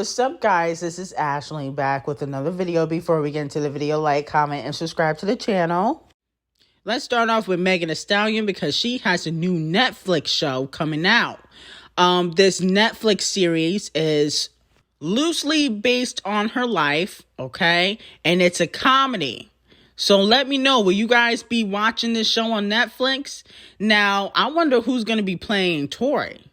What's up, guys? This is Ashley back with another video. Before we get into the video, like, comment, and subscribe to the channel. Let's start off with Megan Thee Stallion because she has a new Netflix show coming out. This Netflix series is loosely based on her life, okay? And it's a comedy. So let me know, will you guys be watching this show on Netflix? Now, I wonder who's going to be playing Tori.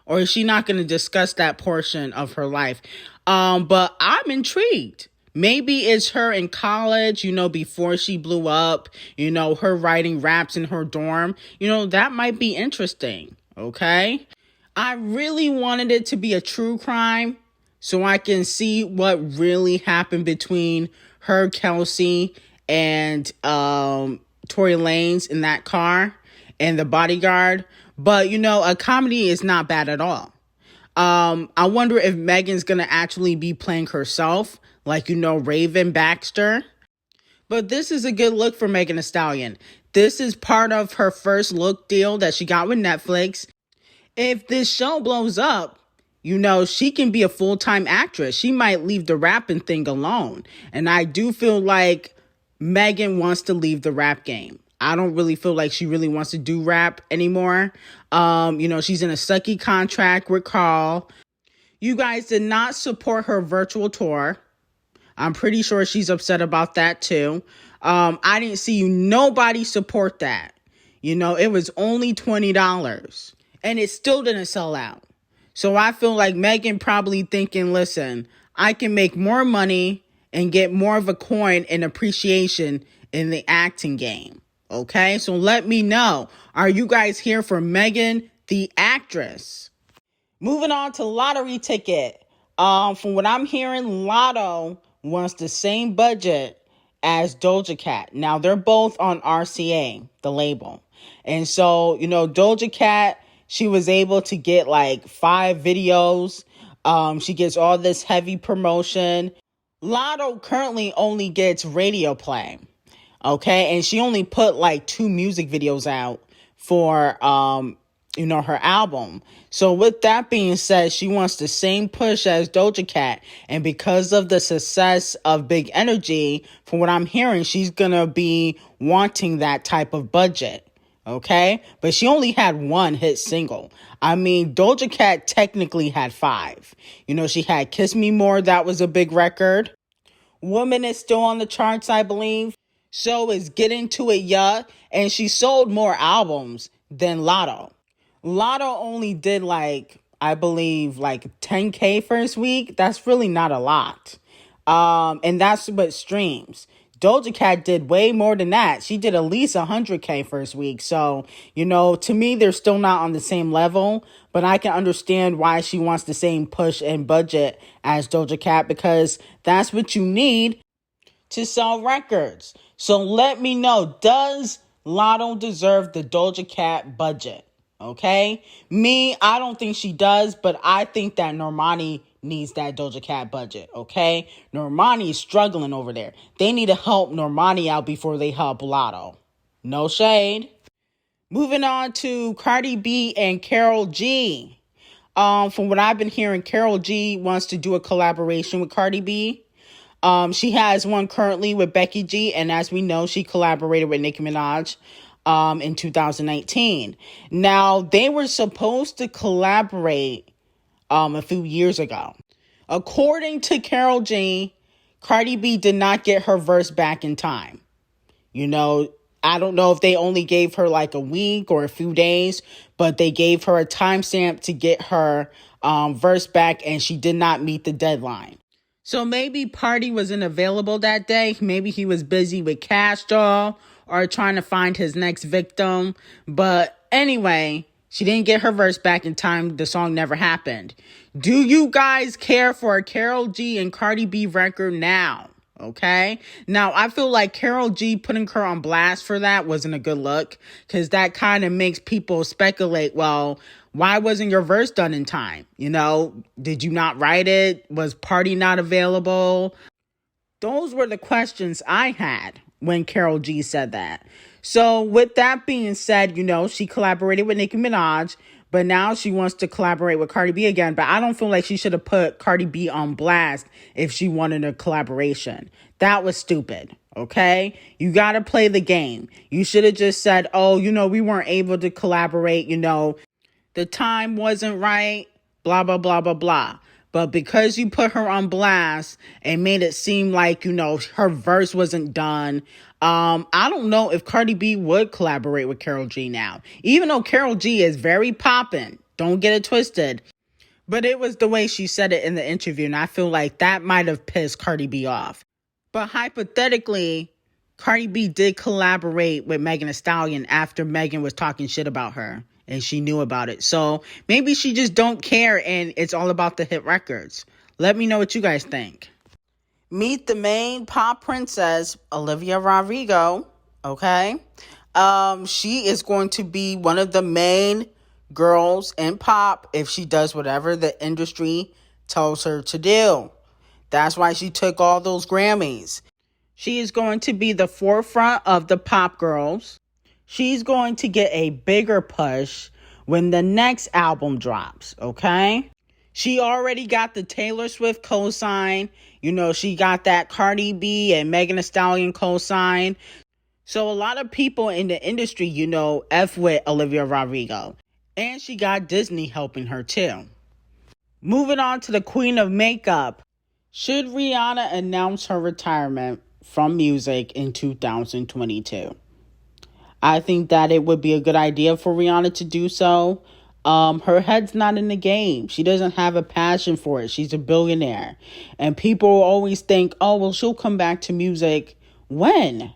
Or is she not going to discuss that portion of her life? But I'm intrigued. Maybe it's her in college, before she blew up, her writing raps in her dorm. That might be interesting, okay? I really wanted it to be a true crime so I can see what really happened between her, Kelsey, and Tory Lanez in that car and the bodyguard. But, a comedy is not bad at all. I wonder if Megan's going to actually be playing herself, like, Raven Baxter. But this is a good look for Megan Thee Stallion. This is part of her first look deal that she got with Netflix. If this show blows up, she can be a full-time actress. She might leave the rapping thing alone. And I do feel like Megan wants to leave the rap game. I don't really feel like she really wants to do rap anymore. She's in a sucky contract with Carl. You guys did not support her virtual tour. I'm pretty sure she's upset about that too. I didn't see nobody support that. It was only $20 and it still didn't sell out. So I feel like Megan probably thinking, listen, I can make more money and get more of a coin in appreciation in the acting game. Okay, so let me know. Are you guys here for Megan, the actress? Moving on to lottery ticket. From what I'm hearing, Lotto wants the same budget as Doja Cat. Now, they're both on RCA, the label. And so, Doja Cat, she was able to get like 5 videos. She gets all this heavy promotion. Lotto currently only gets radio play. Okay, and she only put like 2 music videos out for, her album. So with that being said, she wants the same push as Doja Cat. And because of the success of Big Energy, from what I'm hearing, she's going to be wanting that type of budget. Okay, but she only had 1 hit single. I mean, Doja Cat technically had 5. She had Kiss Me More. That was a big record. Woman is still on the charts, I believe. So is Get Into It, Yeah, and she sold more albums than Lotto. Lotto only did I believe 10K first week. That's really not a lot. And that's what streams. Doja Cat did way more than that. She did at least 100K first week. So, to me, they're still not on the same level, but I can understand why she wants the same push and budget as Doja Cat because that's what you need to sell records. So let me know, does Lotto deserve the Doja Cat budget? Okay? Me, I don't think she does, but I think that Normani needs that Doja Cat budget, okay? Normani is struggling over there. They need to help Normani out before they help Lotto. No shade. Moving on to Cardi B and KarolG. From what I've been hearing, KarolG wants to do a collaboration with Cardi B. She has one currently with Becky G, and as we know, she collaborated with Nicki Minaj in 2019. Now, they were supposed to collaborate a few years ago. According to KarolG, Cardi B did not get her verse back in time. I don't know if they only gave her like a week or a few days, but they gave her a timestamp to get her verse back, and she did not meet the deadline. So maybe Party wasn't available that day. Maybe he was busy with Cash Doll or trying to find his next victim. But anyway, she didn't get her verse back in time. The song never happened. Do you guys care for a KarolG and Cardi B record now? Okay. Now, I feel like KarolG putting her on blast for that wasn't a good look because that kind of makes people speculate, well, why wasn't your verse done in time? Did you not write it? Was Party not available? Those were the questions I had when KarolG said that. So with that being said, she collaborated with Nicki Minaj, But now she wants to collaborate with Cardi B again. But I don't feel like she should have put Cardi B on blast if she wanted a collaboration. That was stupid, okay? You got to play the game. You should have just said, oh, we weren't able to collaborate, the time wasn't right, blah, blah, blah, blah, blah. But because you put her on blast and made it seem like, her verse wasn't done, I don't know if Cardi B would collaborate with KarolG now. Even though KarolG is very poppin', don't get it twisted. But it was the way she said it in the interview, and I feel like that might have pissed Cardi B off. But hypothetically, Cardi B did collaborate with Megan Thee Stallion after Megan was talking shit about her. And she knew about it. So maybe she just don't care and it's all about the hit records. Let me know what you guys think. Meet the main pop princess, Olivia Rodrigo. Okay. She is going to be one of the main girls in pop if she does whatever the industry tells her to do. That's why she took all those Grammys. She is going to be the forefront of the pop girls. She's going to get a bigger push when the next album drops, okay? She already got the Taylor Swift cosign. She got that Cardi B and Megan Thee Stallion cosign. So a lot of people in the industry, F with Olivia Rodrigo. And she got Disney helping her too. Moving on to the Queen of Makeup. Should Rihanna announce her retirement from music in 2022? I think that it would be a good idea for Rihanna to do so. Her head's not in the game. She doesn't have a passion for it. She's a billionaire. And people always think, oh, well, she'll come back to music when?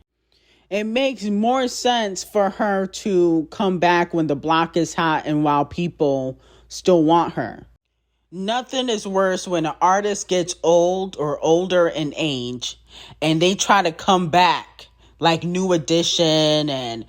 It makes more sense for her to come back when the block is hot and while people still want her. Nothing is worse when an artist gets old or older in age and they try to come back. Like New Edition and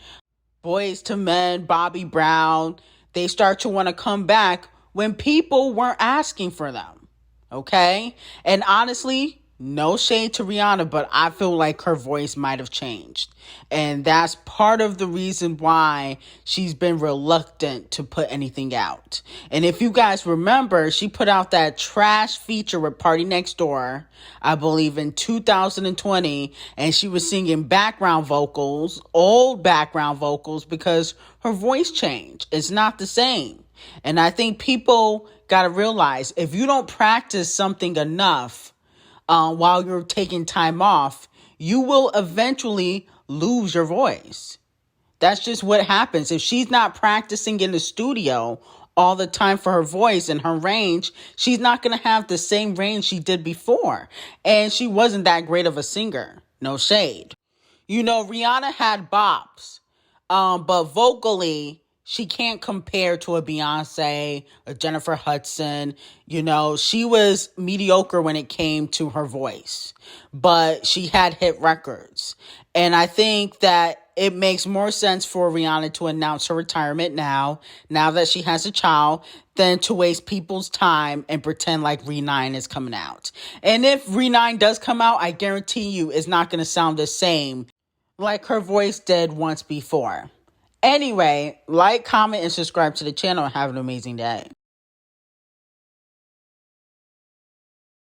Boys to Men, Bobby Brown. They start to want to come back when people weren't asking for them. Okay? And honestly, no shade to Rihanna, but I feel like her voice might have changed. And that's part of the reason why she's been reluctant to put anything out. And if you guys remember, she put out that trash feature with Party Next Door, I believe in 2020, and she was singing background vocals, old background vocals, because her voice changed. It's not the same. And I think people got to realize if you don't practice something enough, while you're taking time off, you will eventually lose your voice. That's just what happens. If she's not practicing in the studio all the time for her voice and her range, she's not going to have the same range she did before. And she wasn't that great of a singer. No shade. Rihanna had bops, but vocally, she can't compare to a Beyonce, a Jennifer Hudson. She was mediocre when it came to her voice, but she had hit records. And I think that it makes more sense for Rihanna to announce her retirement now that she has a child, than to waste people's time and pretend like Re9 is coming out. And if Re9 does come out, I guarantee you it's not going to sound the same like her voice did once before. Anyway, like, comment, and subscribe to the channel and have an amazing day.